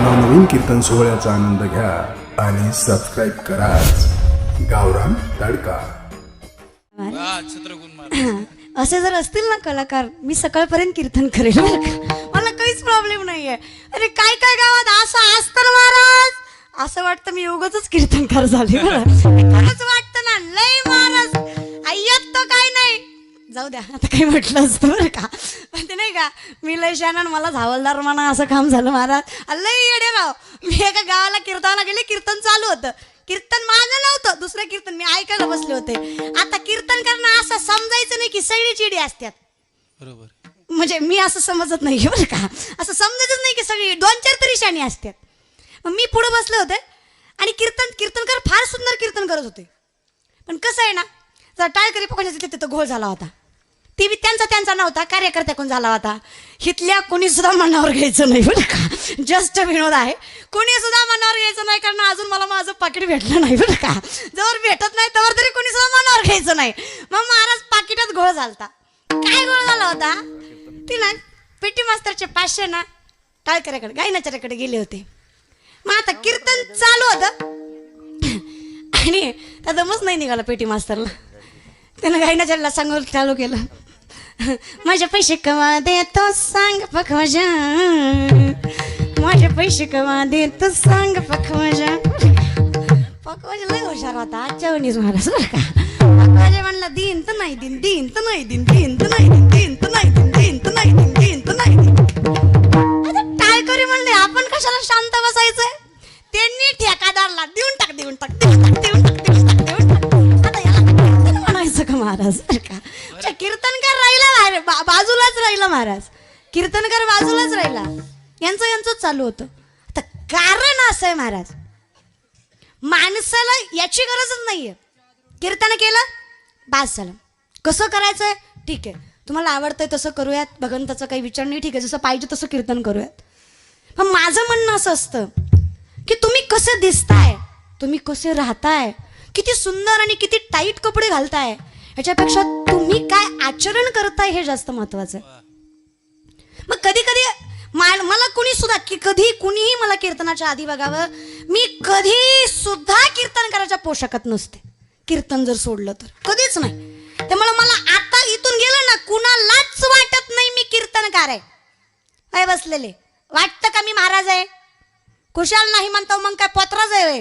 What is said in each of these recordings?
नवनवीन कीर्तन सोहळ्याचा आनंद घ्या आणि सबस्क्राईब करा गावरान तडका. असे जर असतील ना कलाकार, मी सकाळपर्यंत कीर्तन करेल बरं का. मला काहीच प्रॉब्लेम नाहीये. अरे काय काय गावात असं असतं महाराज, असं वाटतं मी उगाचच कीर्तनकार झाले बरं. खरंच वाटतं ना, लय महाराज आय्यात तर काय नाही. जाऊ द्या, आता काही म्हटलं असतं बरं का. पण ते नाही का, मी लय शान मला धावलदार म्हणा असं काम झालं महाराज. लय येडे राव. मी एका गावाला कीर्तनाला गेले, कीर्तन चालू होतं. कीर्तन माझं नव्हतं, दुसरं कीर्तन मी ऐकायला बसले होते. आता कीर्तन करणं असं समजायचं नाही की सगळी चिडी असतात. बरोबर. म्हणजे मी असं समजत नाही बरं का. असं समजायचंच नाही की सगळी 2-4 तरी शाणी असतात. मग मी पुढे बसले होते आणि कीर्तनकार फार सुंदर कीर्तन करत होते. पण कसं आहे ना, जर टाळकरी पकडण्याचा तिथं घोळ झाला होता. ती बी त्यांचा नव्हता, कार्यकर्त्याकडून झाला होता. हिथल्या कोणी सुद्धा मनावर घ्यायचं नाही बरं का. जस्ट विनोद आहे. कोणी सुद्धा मनावर घ्यायचं नाही, कारण अजून मला माझं पाकिट भेटलं नाही बरं का. जवळ भेटत नाही तवर तरी कोणी सुद्धा मनावर घ्यायचं नाही. मग महाराज पाकिटात घोळ झालता. काय घोळ झाला होता, तिला पेटी मास्तरचे 500 ना टाळकऱ्याकडे गायनाच्याकडे गेले होते. मग आता कीर्तन चालू होतं आणि त्या दमच नाही निघाला पेटी मास्तरला. त्यानं गायनाच्याला सांगून चालू केलं, माझे पैसे कवा देतो सांग पखवाजा, माझे पैसे कवा देतो सांग पखवाजा. पखवाजा लय हुशार होता आजच्या वणीच महाराज बरं का. पखवाजा म्हणला दिन तर नाही दिन, दिन तर नाही दिन, दिन तर नाही दिन, दिन तर नाही दिन, दिन तर नाही दिन, दिन तर नाही दिन. आता टाळकरी म्हणले आपण कशाला शांत बसायचंय. त्यांनी ठेकादारला देऊन टाक देऊन टाक देऊन टाक देऊन टाक देऊन टाक देऊन टाक. आता याला म्हणायचं का महाराज बरं का. कीर्तनकार राहिला बाजूलाच राहिला महाराज. कीर्तनकार बाजूलाच राहिला. यांचं चालू होतं. आता कारण असं आहे महाराज, माणसाला याची गरजच नाहीये. कीर्तन केलं बास झालं. कसं करायचंय ठीक आहे, तुम्हाला आवडतंय तसं करूयात, भगवंताचा काही विचार नाही, ठीक आहे, जसं पाहिजे तसं कीर्तन करूयात. पण माझं म्हणणं असं असतं की तुम्ही कसे दिसताय, तुम्ही कसे राहताय, किती सुंदर आणि किती टाईट कपडे घालताय, ह्याच्यापेक्षा तुम्ही काय आचरण करताय हे जास्त महत्वाचं आहे. मग कधी कधी मला कुणी सुद्धा की कधी कुणीही मला कीर्तनाच्या आधी बघावं, मी कधी सुद्धा कीर्तन करायच्या पोशाखात नसते. कीर्तन जर सोडलं तर कधीच नाही. त्यामुळे मला आता इथून गेलं ना, कुणालाच वाटत नाही मी कीर्तनकार आहे. काय बसलेले वाटतं का मी महाराज आहे? कुशाल नाही म्हणतो मग काय पत्राच आहे,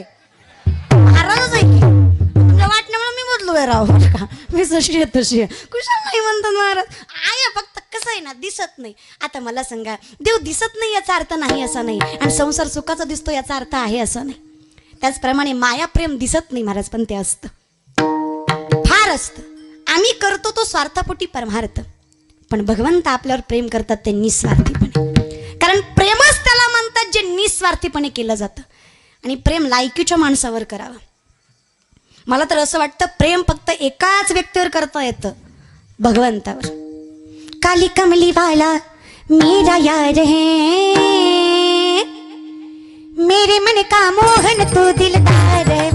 महाराजच आहे की. तुमच्या वाटण्यामुळे मी बदलू आहे राव का. मी जशी आहे तशी आहे. कुशाल नाही म्हणतो महाराज आहे, फक्त कसं आहे ना, दिसत नाही. आता मला सांगा, देव दिसत नाही याचा अर्थ नाही असा नाही, आणि संसार सुखाचा दिसतो याचा अर्थ आहे असं नाही. त्याचप्रमाणे माया प्रेम दिसत नाही महाराज, पण ते असतं, फार असतं. आम्ही करतो तो स्वार्थापोटी परमार्थ, पण भगवंत आपल्यावर प्रेम करतात ते निस्वार्थीपणे. कारण प्रेमच त्याला म्हणतात जे निस्वार्थीपणे केलं जातं. आणि प्रेम लायकीच्या माणसावर करावं. मला तर असं वाटतं प्रेम फक्त एकाच व्यक्तीवर करता येतं, भगवंतावर. काली कमली वाला मेरा यार है, मेरे मन का मोहन तू दिलदार है.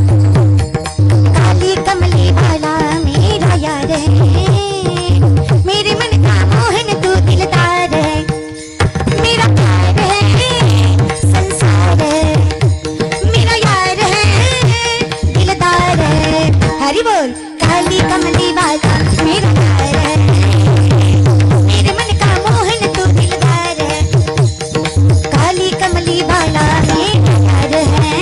काली कमली वाला मेरा यार है, मेरे मन का मोहन तू दिलदार है. मेरा प्यार है संसार है, मेरा यार है दिलदार है. हरि बोल. काली कमली वाला मेरा यार है, मेरे मन का मोहन तू दिलदार है. काली कमली वाला मेरा यार है,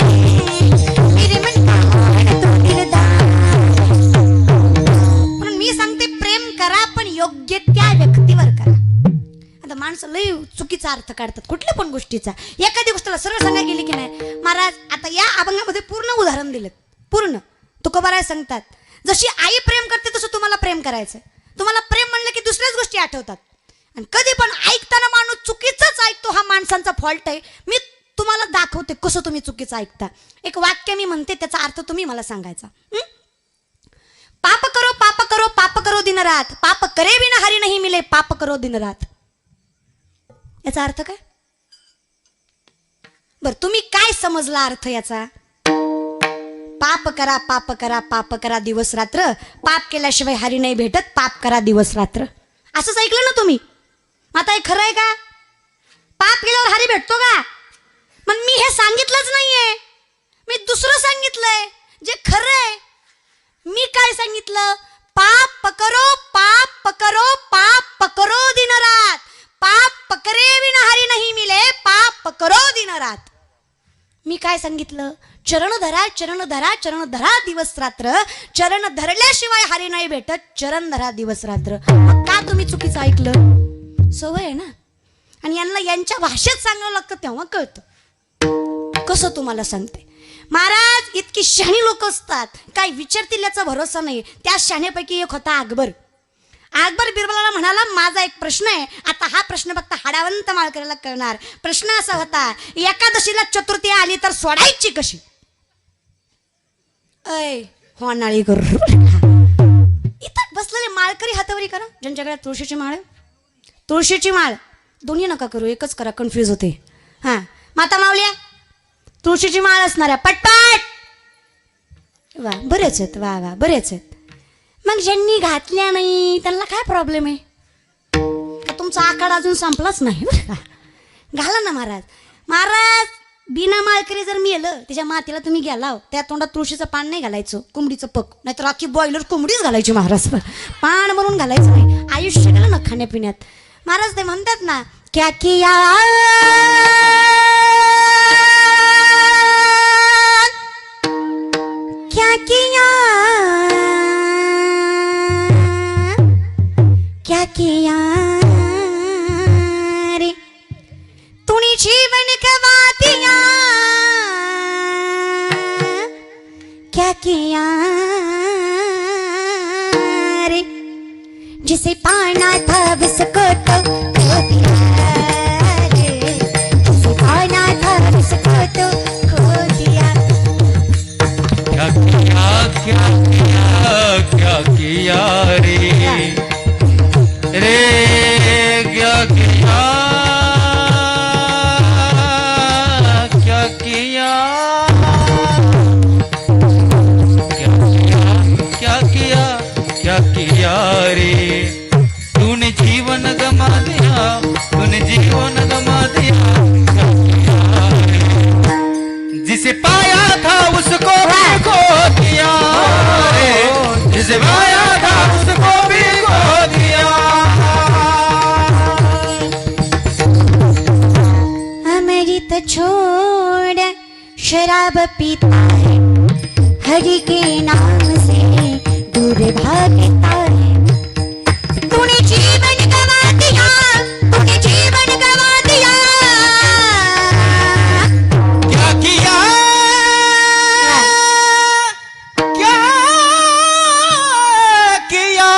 मेरे मन का मोहन तू दिलदार. म्हणून मी सांगते प्रेम करा, पण योग्य त्या व्यक्तीवर करा. आता माणसं लय चुकीचा अर्थ काढतात कुठल्या पण गोष्टीचा. एखादी गोष्टीला सरळ सांगायला गेली की नाही महाराज, आता या अभंगामध्ये पूर्ण उदाहरण दिलं, पूर्ण तुकोबाराय सांगतात, जशी आई प्रेम करते तसं तुम्हाला प्रेम करायचंय. तुम्हाला प्रेम म्हणलं की दुसऱ्याच गोष्टी आठवतात. आणि कधी पण ऐकताना माणूस चुकीचंच ऐकतो, हा माणसांचा फॉल्ट आहे. मी तुम्हाला दाखवते कसं तुम्ही चुकीचं ऐकता. एक वाक्य मी म्हणते, त्याचा अर्थ तुम्ही मला सांगायचा. पाप करो पाप करो पाप करो दिन रात, पाप करे बिना हरी नहीं मिले, पाप करो दिन रात. याचा अर्थ काय बर, तुम्ही काय समजला अर्थ याचा? पाप करा पाप करा पाप करा दिवस रात्र, पाप केल्याशिवाय हरी नाही भेटत, पाप करा दिवस रात्र. असंच ऐकलं ना तुम्ही. आता हे खरं आहे का? पाप केल्यावर हरी भेटतो का? मग मी हे सांगितलंच नाहीये, मी दुसरं सांगितलंय जे खरं आहे. मी काय सांगितलं? पाप पकरो, पाप पकरो, पाप पकरो दिन रात. पाप पकरे बिन हरी नाही मिले, पाप पकरो दिन रात. मी काय सांगितलं? चरण धरा, चरण धरा, चरण धरा दिवस रात्र. चरण धरल्याशिवाय हरी नाही भेटत, चरण धरा दिवस रात्र. मग का तुम्ही चुकीचं ऐकलं? सवय आहे ना. आणि यांना यांच्या भाषेत सांगावं लागतं तेव्हा कळतं. कसं तुम्हाला सांगते महाराज, इतकी शहाणी लोक असतात, काय विचारतील याचा भरोसा नाही. त्या शहाण्यापैकी एक होता अकबर. अकबर बिरबलाला म्हणाला, माझा एक प्रश्न आहे. आता हा प्रश्न फक्त हाडावंत माळकऱ्याला कळणार. प्रश्न असा होता, एकादशीला चतुर्थी आली तर सोडायची कशी? ऐ होनाळी करू. इथं बसलेले माळकरी हातावरी करा, ज्यांच्याकडे तुळशीची माळ आहे. तुळशीची माळ दोन्ही नका करू, एकच करा, कन्फ्यूज होते. हां माता माऊल्या, तुळशीची माळ असणाऱ्या पटपट. वा बरेच आहेत, वा वा बरेच आहेत. मग ज्यांनी घातल्या नाही त्यांना काय प्रॉब्लेम आहे? तुमचा आखाडा अजून संपलाच नाही बरं का. घाला ना महाराज. महाराज बिना माळकरी जर मी येलं त्याच्या मातीला तुम्ही गेला, त्या तोंडात तुळशीचं पान नाही घालायचं, कोंबडीचं पक, नाहीतर राखी बॉयलर कोंबडीच घालायची महाराज. पान म्हणून घालायचं नाही. आयुष्य गेलं ना खाण्यापिण्यात. महाराज ते म्हणतात ना, क्या किया क्या किया क्या किया रे तूने जीवन गवा दिया, क्या किया रे जिसे पाना था उसको तो खो दिया रे, जिसे पाना था उसको तो खो दिया. क्या किया रे रे क्या किया क्या किया क्या किया क्या किया रे तूने जीवन गमा दिया, तूने जीवन गमा दिया. क्या किया रे जिसे पाया था उसको भी खो दिया रे, जिसे पाया था उसको भी खो दिया. अमृत छोड़ शराब पीता है, हरि के नाम से दूर भागता है. तूने जीवन गवा दिया, तूने जीवन गवा दिया. क्या किया क्या किया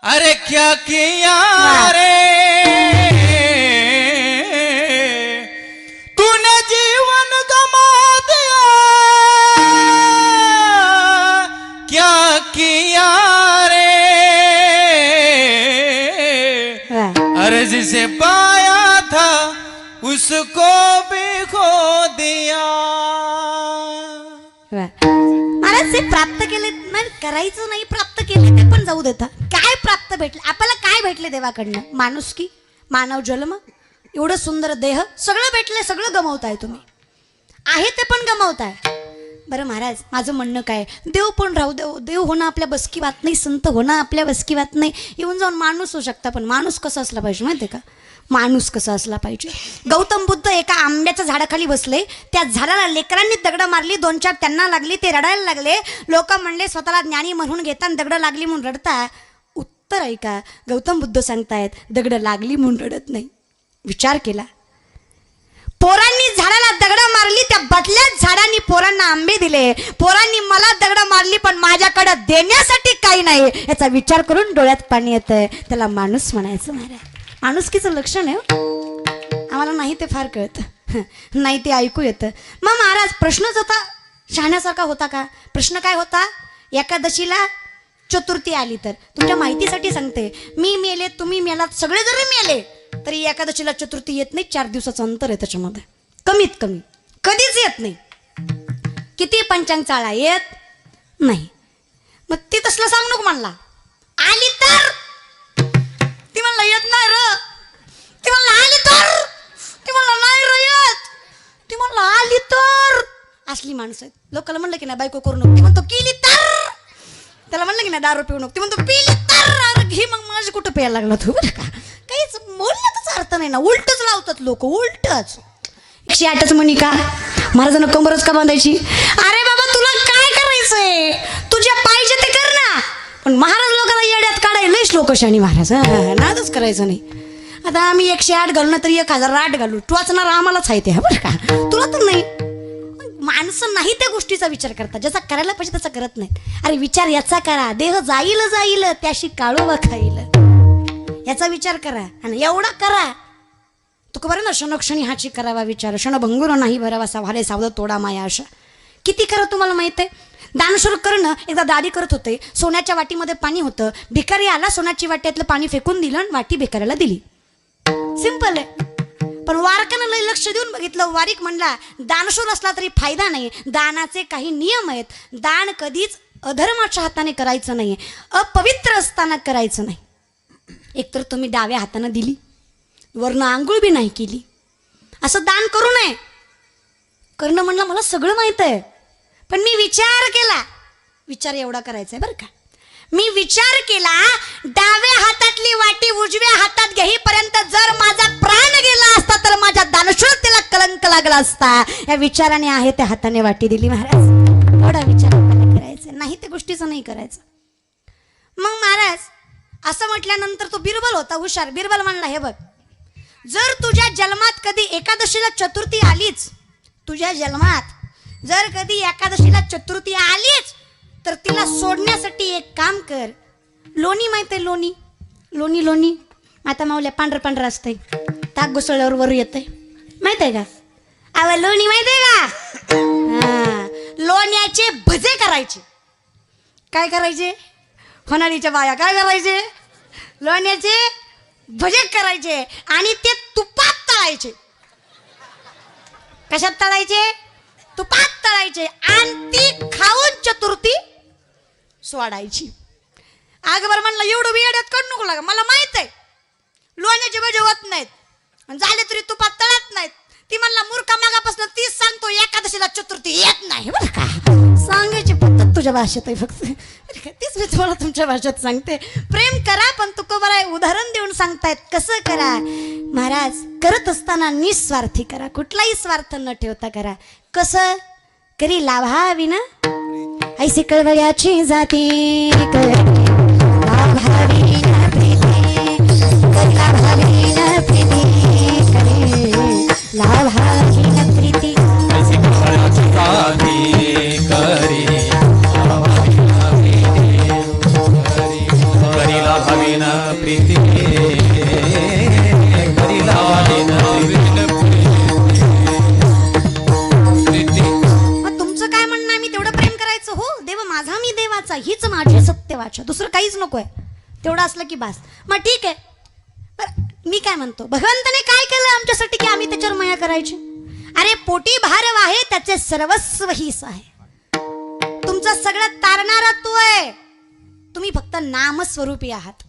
अरे क्या किया रे तूने जीवन गमा दिया, क्या किया रे अरे जिसे पाया था उसको भी खो दिया. महाराज ते प्राप्त केले नाही, करायचं नाही, प्राप्त केले ते पण जाऊ देता. काय प्राप्त भेटले आपल्याला? काय भेटले देवाकडनं? माणुसकी, मानव जन्म, एवढं सुंदर देह, सगळं भेटलंय. सगळं गमावताय तुम्ही, आहे ते पण गमावताय. बरं महाराज, माझं म्हणणं काय, देव पण राहू देव, देव होणं आपल्या बसकी बात नाही, संत होणं आपल्या बसकी बात नाही. येऊन जाऊन माणूस होऊ शकता, पण माणूस कसा असला पाहिजे माहिती आहे का? माणूस कसा असला पाहिजे. गौतम बुद्ध एका आंब्याच्या झाडाखाली बसले, त्या झाडाला लेकरांनी दगड मारली, 2-4 त्यांना लागली, ते रडायला लागले. लोक म्हणले स्वतःला ज्ञानी म्हणून घेताना दगड लागली म्हणून रडता. उत्तर ऐका, गौतम बुद्ध सांगतायत दगड लागली म्हणून रडत नाही. विचार केला, पोरांनी झाडाला दगड मारली, त्या बदल्यात झाडांनी पोरांना आंबे दिले. पोरांनी मला दगड मारली, पण माझ्याकडे देण्यासाठी काही नाही. याचा विचार करून डोळ्यात पाणी येतंय. त्याला माणूस म्हणायचं. महाराज माणुसकीचं लक्षण आहे. आम्हाला नाही ते फार कळतं, नाही ते ऐकू येतं. मग महाराज प्रश्नच होता, शहाण्यासारखा होता का? प्रश्न काय होता? एकादशीला चतुर्थी आली तर, तुमच्या माहितीसाठी सांगते, मी मेले, तुम्ही मेलात, सगळे जरी मेले तरी एकादशीला चतुर्थी येत नाही. 4 दिवसाचं अंतर आहे त्याच्यामध्ये, कमीत कमी. कधीच येत नाही. किती पंचांग चाळा येत नाही. मग ती तसलं सांग नको म्हणला. आली तर ती म्हणला येत नाही र, ती म्हणला आली तर असली माणसं आहेत. लोकांना म्हणलं की नाही बायको करू नको, ते म्हणतो केली तर. त्याला म्हणलं की नाही दारू पिऊ नको, ते म्हणतो पिली तर. अरे घे मग, माझी कुठं प्यायला लागला तू बरं का. काहीच बोलण्यातच अर्थ नाही ना, उलटच लावतात लोक, उलटच. 108च म्हणी का महाराजांना कंबरच का बांधायची. अरे बाबा तुला काय करायचंय, तुझ्या पाहिजे ते कर ना. पण महाराज लोकांना येड्यात काढायला लयच लोक शाणी महाराज, नादच करायचं नाही. आता आम्ही 108 घालू ना तरी 1008 घालू, टोचणार आम्हालाच आहे ते बरं का, तुला तर नाही. माणसं नाही त्या गोष्टीचा विचार करतात, ज्याचा करायला पाहिजे त्याचा करत नाहीत. अरे विचार याचा करा, देह जाईल जाईल त्याशी काळोबा खाईल, याचा विचार करा. आणि एवढा करा तुका बरं ना, क्षणोक्षणी हाची करावा विचार, क्षणभंगुर नाही भरावा वाले सावध तोडा माया आशा. किती करा तुम्हाला माहित आहे. दानशूर करणं. एकदा दाढी करत होते, सोन्याच्या वाटीमध्ये पाणी होतं, भिकारी आला, सोन्याची वाट्यातलं पाणी फेकून दिलं आणि वाटी भिकाऱ्याला दिली. सिंपल आहे. पण वारकानं लय लक्ष देऊन बघितलं, वारीक म्हणला दानशूर असला तरी फायदा नाही, दानाचे काही नियम आहेत. दान कधीच अधर्माच्या हाताने करायचं नाही, अपवित्र असताना करायचं नाही. एकतर तुम्ही डाव्या हाताने दिली, वरनं आंघोळ बी नाही केली, असं दान करू नये. करणं म्हणलं मला सगळं माहित आहे, पण मी विचार केला, विचार एवढा करायचा आहे बरं का. मी विचार केला, डाव्या हातातली वाटी उजव्या हातात घेईपर्यंत जर माझा प्राण गेला असता तर माझ्या दानशूरतेला कलंक लागला असता. या विचाराने आहे त्या हाताने वाटी दिली महाराज. एवढा विचार करायचा नाही, त्या गोष्टीचं नाही करायचं. मग महाराज असं म्हटल्यानंतर तो बिरबल होता हुशार. बिरबल म्हणला, हे बघ, जर तुझ्या जन्मात कधी एकादशीला चतुर्थी आलीच, तुझ्या जन्मात जर कधी एकादशीला चतुर्थी आलीच तर तिला सोडण्यासाठी एक काम कर. लोणी माहिती आहे, लोणी लोणी लोणी आता मावल्या पांढरं पांढरं असतंय, ताक घुसळल्यावर वर येतंय, माहित आहे का. अव लोणी माहित आहे का. हा, लोण्याचे भजे करायचे. काय करायचे, होणारीच्या बाया काय करायचे, लोण्याचे भजे करायचे आणि ते तुपात तळायचे. कशात तळायचे, तुपात तळायचे आणि ती खाऊन चतुर्थी सोडायची. आगबर म्हणला, एवढं बियाड्यात करू नको लागा, मला माहित आहे लोण्याचे भजे होत नाहीत, झाले तरी तुपात तळत नाहीत. ती म्हणला, मूर्खा मागापासून तीच सांगतो एकादशीला चतुर्थी येत नाही बरं का. सांगायची पद्धत तुझ्या भाषेत आहे फक्त, तीच मी तुम्हाला तुमच्या भाषेत सांगते. प्रेम करा, पण तुकोबाराय उदाहरण देऊन सांगतायत कसं करा. महाराज करत असताना निस्वार्थी करा, कुठलाही स्वार्थ न ठेवता करा. कसं करी लाभावी ना, ऐसी कळवळ्याची जाती लाभावी ना प्रीती, लाभावी ना प्रीती करे, लाभावी ना प्रीती. ऐसी कळवळ्याची जाती करी, लाभावी ना प्रीती करी, लाभावी ना प्रीती करी, लाभावी ना प्रीती. तुमचं काय म्हणणं, मी तेवढं प्रेम करायचं. हो, देव माझा मी देवाचा, हीच माझी सत्य वाचा, दुसरं काहीच नकोय, तेवढं असलं की बास. मग ठीक आहे, बरं मी काय म्हणतो, भगवंताने काय केलं आमच्यासाठी की आम्ही त्याच्यावर माया करायची. अरे पोटी भारव आहे, त्याचे सर्वस्व हीच आहे. तुमचं सगळं तारणारा तो आहे, तुम्ही फक्त नामस्वरूपी आहात.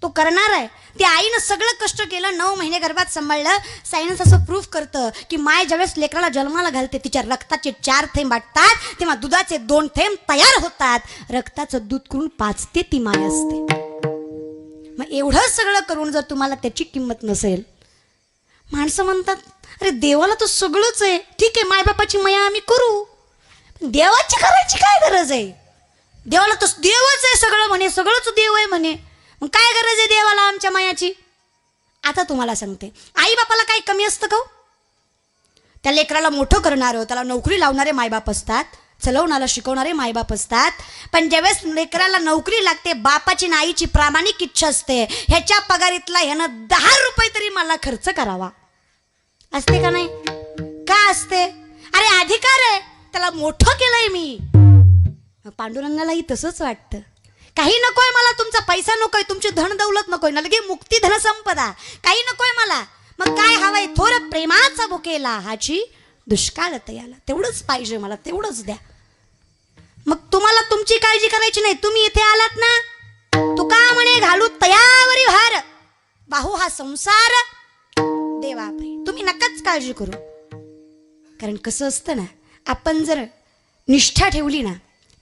तो करणार आहे. त्या आईनं सगळं कष्ट केलं, 9 महिने गर्भात सांभाळलं. सायन्स असं प्रूफ करतं की माय ज्यावेळेस लेकराला जन्माला घालते, तिच्या रक्ताचे 4 थेंब वाटतात, तेव्हा दुधाचे 2 थेंब तयार होतात. रक्ताचं दूध करून पाजते ती माय असते. मग एवढं सगळं करून जर तुम्हाला त्याची किंमत नसेल, माणसं म्हणतात अरे देवाला तर सगळंच आहे, ठीक आहे मायबापाची माया आम्ही करू, पण देवाची करायची काय गरज आहे. देवाला तर देवच आहे सगळं म्हणे, सगळंच देव आहे म्हणे, मग काय गरज आहे देवाला आमच्या मायाची. आता तुम्हाला सांगते, आई बापाला काही कमी असतं का. त्या लेकराला मोठं करणारं, त्याला नोकरी लावणारे मायबाप असतात, चलवणारा शिकवणारे मायबाप असतात. पण ज्यावेळेस लेकराला नोकरी लागते, बापाची ना आईची प्रामाणिक इच्छा असते, ह्याच्या पगारीतला ह्यानं 10 रुपये तरी मला खर्च करावा. असते का नाही, का असते. अरे अधिकार आहे, त्याला मोठं केलंय मी. पांडुरंगालाही तसंच वाटतं, काही नकोय मला, तुमचा पैसा नकोय, तुमची धन दौलत नकोय, नलगे मुक्ती धन संपदा काही नकोय मला. मग काय हवंय, थोर प्रेमाचा बुकेला हाची दुष्काळ तयाला, तेवढंच पाहिजे मला, तेवढंच द्या. मग तुम्हाला तुमची काळजी करायची नाही. तुम्ही इथे आलात ना, तुका म्हणे घालू तयावरी भार, बाहू हा संसार देवा, तुम्ही नकाच काळजी करू. कारण कसं असतं ना, आपण जर निष्ठा ठेवली ना,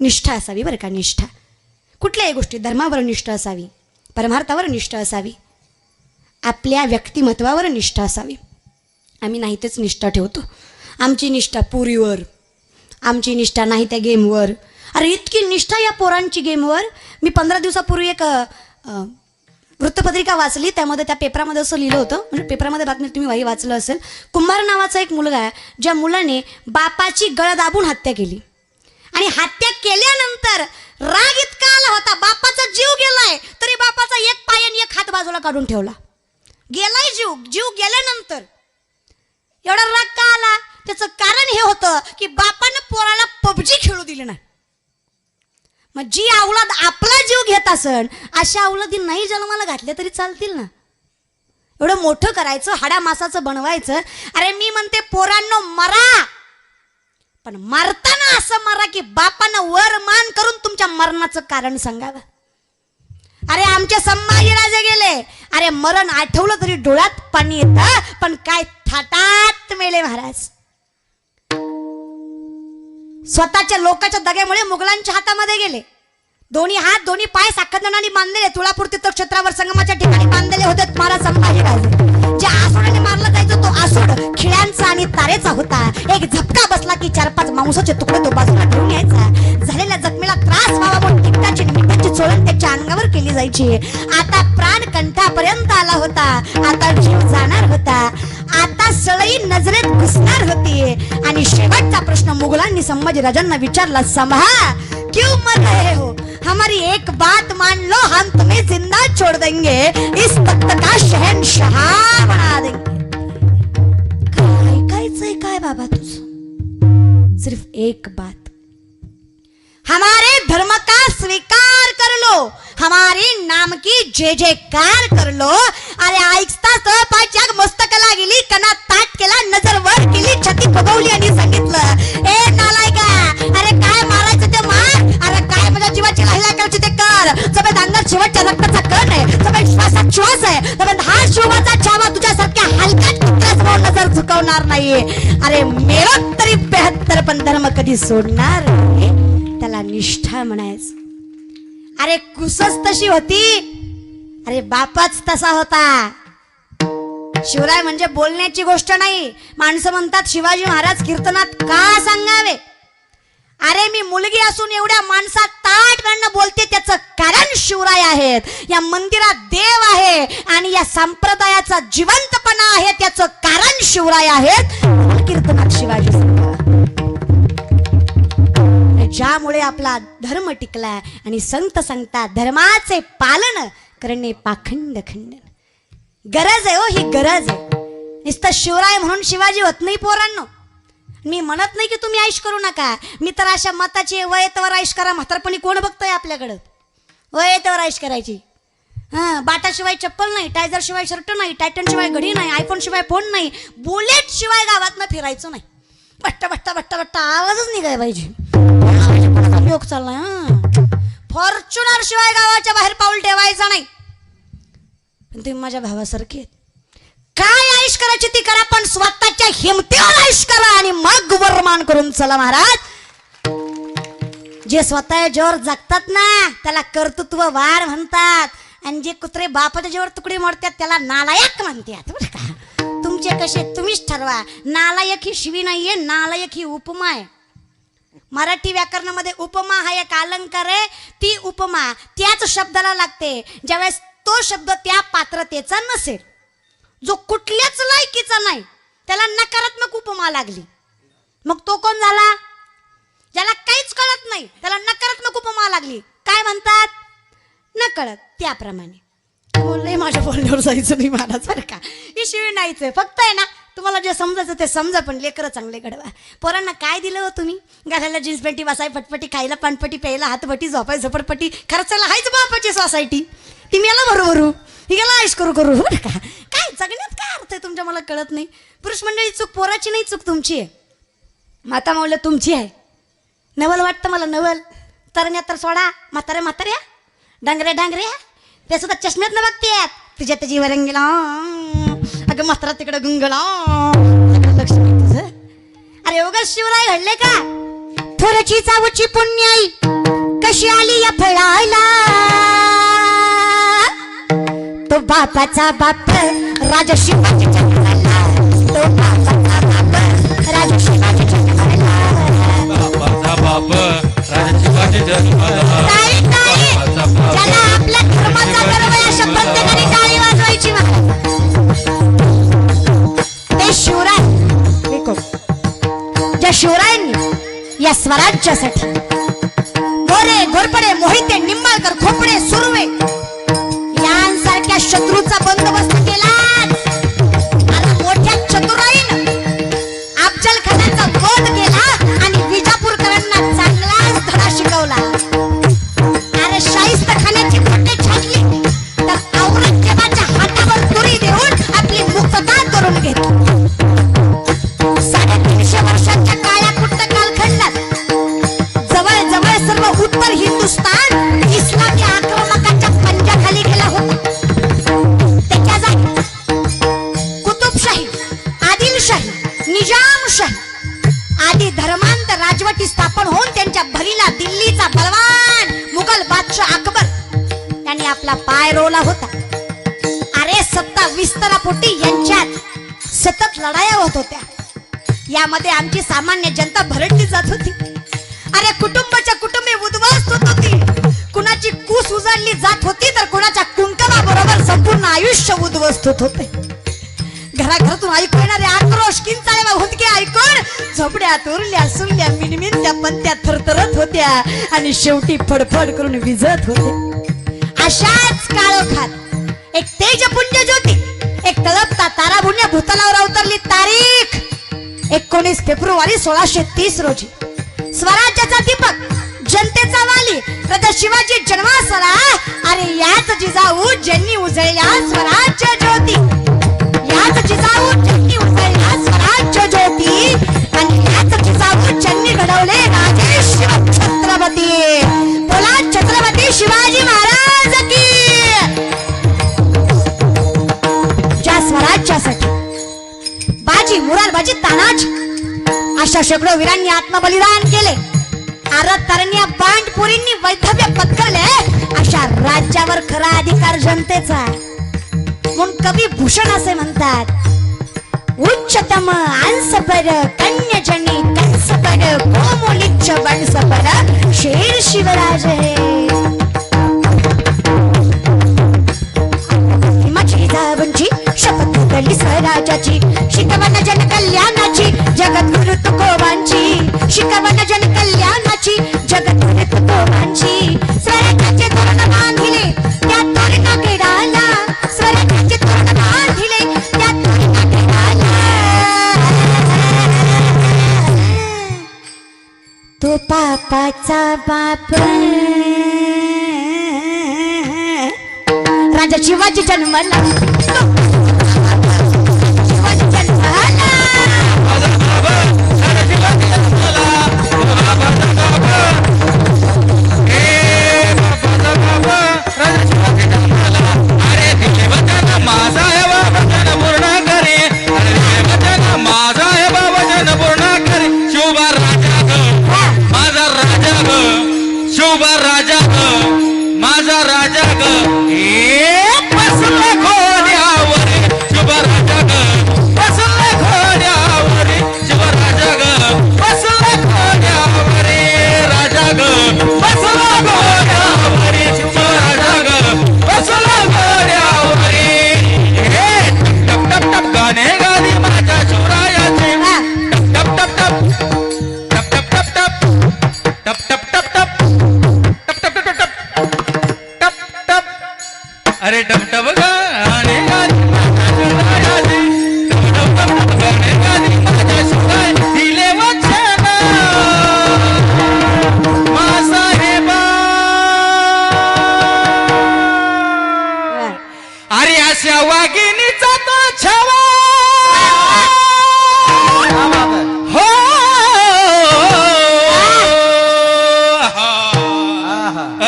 निष्ठा असावी बरं का, निष्ठा कुठल्याही गोष्टी, धर्मावर निष्ठा असावी, परमार्थावर निष्ठा असावी, आपल्या व्यक्तिमत्वावर निष्ठा असावी. आम्ही नाही तेच निष्ठा ठेवतो. आमची निष्ठा पुरीवर, आमची निष्ठा नाही त्या गेमवर. अरे इतकी निष्ठा या पोरांची गेमवर. मी 15 दिवसापूर्वी एक वृत्तपत्रिका वाचली, त्यामध्ये त्या पेपरामध्ये असं लिहिलं होतं, म्हणजे पेपरामध्ये बातमी तुम्ही वाही वाचलं असेल. कुंभार नावाचा एक मुलगा आहे, ज्या मुलाने बापाची गळ दाबून हत्या केली. आणि हत्या केल्यानंतर राग इतका आला होता, बापाचा जीव गेलाय तरी बापाचा एक पाय आणि एक हात बाजूला काढून ठेवला. गेलाय जीव, जीव गेल्यानंतर एवढा राग का आला? त्याचं कारण हे होतं की बापानं पोराला पबजी खेळू दिली नाही. मग जी अवलाद आपला जीव घेत असन, अशा अवलादी नाही जन्माला घातल्या तरी चालतील ना. एवढं मोठं करायचं, हाडामासाचं बनवायचं. अरे मी म्हणते पोरांनो मरा, पण मरताना असं मरा की बापानं वर मान करून तुमच्या मरणाचं कारण सांगावं. अरे आमचे संभाजीराजे गेले, अरे मरण आठवलं तरी डोळ्यात पाणी येतं, पण काय थाटात मेले महाराज. स्वतःच्या लोकांच्या दग्यामुळे मुघलांच्या हातामध्ये गेले. दोन्ही हात दोन्ही पाय साखरदानाने बांधलेले, तुळापूर तीर्थक्षेत्रावर संगमाच्या ठिकाणी बांधलेले होते महाराज संभाजीराजे. ज्या आसोडाने मारला जायचं तो आसोड खिळ्यांचा आणि तारेचा होता. एक झपका बसला की 4-5 मांसाचे तुकडे तो बाजूला ठेवून यायचा. झालेल्या जखमेला त्रास व्हावा म्हणून तिखटाची मिठाची चोळण त्याच्या अंगावर केली जायची. आता प्राण कंठापर्यंत आला होता, आता जीव जाणार होता, आता सळई नजरेत घुसणार होती. आणि शेवटचा प्रश्न मुघलांनी संभाजीराजांना विचारला, संभा क्यों मर रहे हो? हमारी एक बात मान लो, हम तुम्हें जिंदा छोड़ देंगे, इस तख्त का शहंशाह बना देंगे. काय कायचंय काय बाबा तुझं? सिर्फ एक बात, हमारे धर्म का स्वीकार कर लो, हमारे नाम की जय जयकार कर लो. अरे ऐकता तळपाच्या मस्तकाला गेली, कणा ताट केला, नजर वर केली, छाती फुगवली आणि सांगितलं, ए नालायका, अरे काय मारायचं ते मार, अरे काय माझ्या जीवाची लाहिला करायची ते कर. सगळ्यात अंगात शेवटच्या रक्ताचा कण आहे, सगळ्यात श्वासात श्वास आहे, सगळ्यात हा शिवाचा छावा तुझ्यासारख्या हलक्यात कुत्र्यासमोर नजर झुकवणार नाहीये. अरे मेलो तरी 72, पण धर्म कधी सोडणार नाही. त्याला निष्ठा म्हणायचं. अरे कुसच तशी होती, अरे बापाच तसा होता. शिवराय म्हणजे बोलण्याची गोष्ट नाही. माणसं म्हणतात शिवाजी महाराज कीर्तनात का सांगावे. अरे मी मुलगी असून एवढ्या माणसात ताटपणे बोलते, त्याचं कारण शिवराय आहेत. या मंदिरात देव आहे आणि या संप्रदायाचा जिवंतपणा आहे, त्याचं कारण शिवराय आहेत. कीर्तनात शिवाजी सांगा, ज्यामुळे आपला धर्म टिकला. आणि संत सांगतात धर्माचे पालन करणे पाखंड खंडन. गरज आहे हो, ही गरज आहे. नुसतं शिवराय म्हणून शिवाजी होत नाही पोरांनो. मी म्हणत नाही की तुम्ही ऐश करू नका, मी तर अशा मताची वयेतवर ऐश करा. म्हातारपणी कोण बघतोय आपल्याकडं? वयेतवर ऐश करायची. बाटाशिवाय चप्पल नाही, टायझर शिवाय शर्ट नाही, टायटन शिवाय घडी नाही, आयफोन शिवाय फोन नाही, बुलेट शिवाय गावात फिरायचं नाही. बट्टा बट्टा बट्टा बट्टा आवाजच निघाय पाहिजे. योग चाललाय. फॉर्च्युनर शिवाय गावाच्या बाहेर पाऊल ठेवायचं नाही. पण तुम्ही माझ्या भावासारखे आहेत. काय आयुष करायची ती करा, पण स्वतःच्या हिमतीवर आयुष करा आणि मग वरमान करून चला महाराज. जे स्वतः जोर जगतात ना त्याला कर्तृत्ववान म्हणतात, आणि जे कुत्रे बापाच्या जोर तुकडे मोडतात त्याला नालायक म्हणतात. बरं का, तुमचे कसे तुम्हीच ठरवा. नालायक ही शिवी नाहीये, नालायक ही उपमा आहे. मराठी व्याकरणामध्ये उपमा हा एक अलंकार आहे. ती उपमा त्याच शब्दाला लागते ज्यावेळेस तो शब्द त्या पात्रतेचा नसेल. जो कुठल्याच लायकीचा नाही त्याला नकारात्मक उपमा लागली. मग तो कोण झाला? ज्याला काहीच कळत नाही त्याला नकारात्मक उपमा लागली. काय म्हणतात? न कळत. त्याप्रमाणे बोलले, माझ्या बोलण्यावर जायचं नाही महाराज बरं का. ही शिवी नाहीच आहे. फक्त आहे ना, तुम्हाला जे समजायचं ते समजा, पण लेकरं चांगले घडवा. पोरांना काय दिलं हो तुम्ही? घालायला जीन्स पॅन्टी, बसाय फटपटी, खायला पानपटी, प्यायला हातपटी, झोपाय झोपडपटी, खर्चायला हायच बापाची सोसायटी. ती मेला भरू ही गेला आयुष करू बरं का. काय जगण्यात काय अर्थ आहे तुमच्या? मला कळत नाही. पुरुष मंडळी चूक पोराची नाही, चूक तुमची आहे. माता माऊल्या तुमची आहे. नवल वाटतं मला नवल. तरण्या तर सोडा, म्हाताऱ्या डांगऱ्या ते सुद्धा चष्म्यात न बघतेत. तुझ्या त्याची वरंगीला, अगं म्हातारा तिकडं गुंगला, लक्ष नाही तुझं. अरे उगाच शिवराय घडले का? थोरची चावची पुण्याई कशी आली या फळाला, तो बापाचा बाप राजा शिवाजी जन्माला, तो बापाचा बाप राजा शिवाजी जन्माला. बापाचा बाप राजा शिवाजी जन्माला. टाळी, टाळी. बापाचा बाप. ज्याला आपल्या धर्माचा गर्व आहे अशा प्रत्येकाने टाळी वाजवायची. ते शिवराय ज्या शिवरायांनी या स्वराज्यासाठी गोरे घोरपडे मोहिते निंबाळकर खोपडे सुर्वे यांसारख्या शत्रूचा बंदोबस्त केला, आणि मोठ्या चतुराईनं अफजल खानाचा वध केला आणि विजापूरकरांना चांगलाच धडा शिकवला. अरे शाहिस्त खानाची खोटे छाटली तर औरंगजेबाच्या हातावर तुरी देऊन आपली मुक्तता करून घेतली. 350 वर्षांच्या काळ्या कुट्ट कालखंडात जवळ सर्व उत्तर हिंदुस्थान इस्लामी आक्रमकाच्या पंजाखाली गेला होता. त्याच्या जागी कुतुबशाही, आदिलशाही, निजामशाही आदी धर्मांत राजवटी स्थापन होऊन त्यांच्या भरीला दिल्लीचा बलवान मुघल बादशाह अकबर यांनी आपला पाय रोवला होता. अरे सत्ता विस्तारापोटी यांच्यात सतत लढाया होत होत्या. यामध्ये आमची सामान्य जनता भरडली जात होती. अरे कुटुंबाच्या कुटुंबे उद्ध्वस्त होत होती. कुणाची कूस उजाडली जात होती तर कुणाच्या कुंकवाबरोबर संपूर्ण आयुष्य उद्ध्वस्त होत होते. घराघरातून ऐकू येणारे आक्रोश, किंचाळ्या हुंदके ऐकून झोपड्यात उरल्या सुरल्या मिनमिनत्या पंत्या थरथरत होत्या आणि शेवटी फडफड करून विझत होते. अशाच काळोखात एक तेजपुंज ज्योती, एक तळपता ताराभुन्या भूतलावर अवतरली. तारीख 19 फेब्रुवारी 1630 रोजी. स्वराज्याचा दीपक, जनतेचा वाली राजा शिवाजी जन्मास आला. अरे याच जिजाऊ ज्यांनी उजळल्या स्वराज्य ज्योती, याच जिजाऊ ज्यांनी उजळल्या स्वराज्य ज्योती, आणि याच जिजाऊ ज्यांनी घडवले राजे शिव छत्रपती. बोला छत्रपती शिवाजी महाराज की. ज्या स्वराज्यासाठी बाजी, मुरारबाजी, तानाजी अशा शेकडो वीरांनी आत्मबलिदान केले, आरत तरण्या बांडपुरींनी वैधव्य पत्करले, अशा राज्यावर खरा अधिकार जनतेचा. म्हणून कवी भूषण असे म्हणतात, उच्चतम अंशपर कन्यजनी कंसपर कोमोलिच्छ वंशपर शेर शिवराज हे. जिजाऊंची शपथ घेतली स्वराज्याची, शिकवण जन कल्याणाची जगद्गुरु तुकोबांची, शिकवण जन कल्याणाची जगद्गुरु तुकोबांची. स्वराज्याचे तोरण बांधिले त्या तोरणा केडाला, स्वराज्याचे तोरण बांधिले त्या तोरणा केडाला. तो पापाचा बाप राजा शिवाजी जन्मला, शिवाजी जन्मला. अरे दिले वचन माझा आहे बाबा जन पूर्ण करे, अरे दिले वचन माझा आहे बाबा जन पूर्ण करे. शिवबा राजा ग माझा राजा ग, शिवबा राजा ग माझा राजा ग. बसले घोड्यावर शिवराजा ग, बसले घोड्यावर शिवराजा ग, बसले घोड्यावर राजा ग, बसले घोड्यावर शिवराजा ग, बसले घोड्यावर. हे टप टप टप गाणे गाली माझ्या शिवरायाचे, टप टप टप टप टप टप टप टप टप टप टप टप टप टप टप. अरे टप टप गाणे गाली माझ्या शिवरायाचे, टप टप टप गाणे गाली माझ्या शिवराय. दिले वचन मासाहेबा. अरे अशा वाघिणीचा तो छावा हो.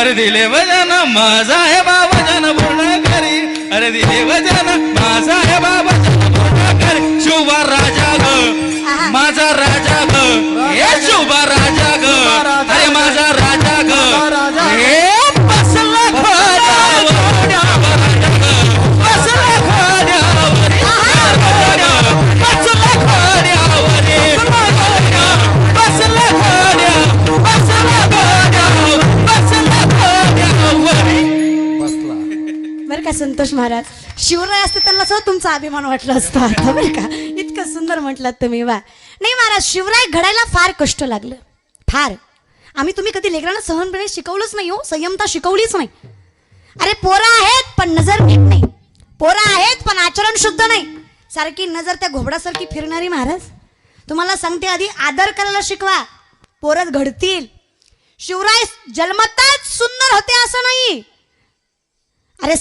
अरे दिले वचन माझा आहे बाबा जन पूर्ण करी, अरे दिले वचन माझा आहे बाबा जन पूर्ण करी. शिवबा राजा ग माझा राजा ग, हे शुभा राजा ग अरे माझा राजा ग हे बसला खोड्यावर बसला खोड्यावर बसला खोड्यावर बसला बरं का संतोष महाराज, शिवराय असते त्यांना सुद्धा तुमचा अभिमान वाटला असता आता बरं का. इतकं सुंदर म्हटलात तुम्ही. वा नाही महाराज, शिवराय घडायला फार कष्ट लागलं, फार. आम्ही तुम्ही कधी लेकरांना सहनपणे शिकवलंच नाही हो, संयमता शिकवलीच नाही. अरे पोरं आहेत पण नजर नीट नाही, पोरं आहेत पण आचरण शुद्ध नाही, सारखी नजर त्या घोबडासारखी फिरणारी. महाराज तुम्हाला सांगते, आधी आदर करायला शिकवा, पोरच घडतील. शिवराय जन्मताच सुंदर होते असं नाही. अरे